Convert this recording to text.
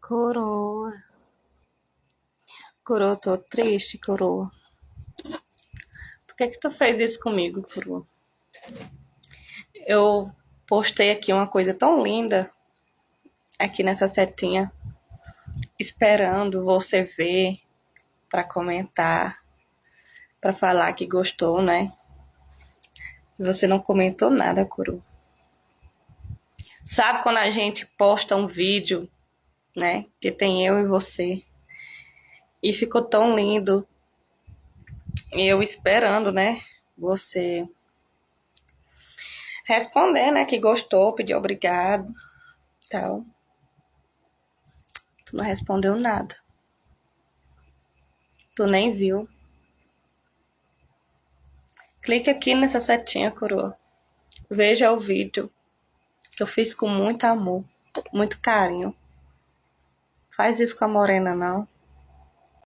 Coroa. Coroa, tô triste, coroa. Por que que tu fez isso comigo, coroa? Eu postei aqui uma coisa tão linda, aqui nessa setinha, esperando você ver, pra comentar, pra falar que gostou, né? Você não comentou nada, coroa. Sabe quando a gente posta um vídeo, né? Que tem eu e você. E ficou tão lindo. E eu esperando, né? Você responder, né? Que gostou, pedir obrigado. Tal. Tu não respondeu nada. Tu nem viu. Clique aqui nessa setinha, coroa. Veja o vídeo que eu fiz com muito amor, muito carinho. Faz isso com a morena, não.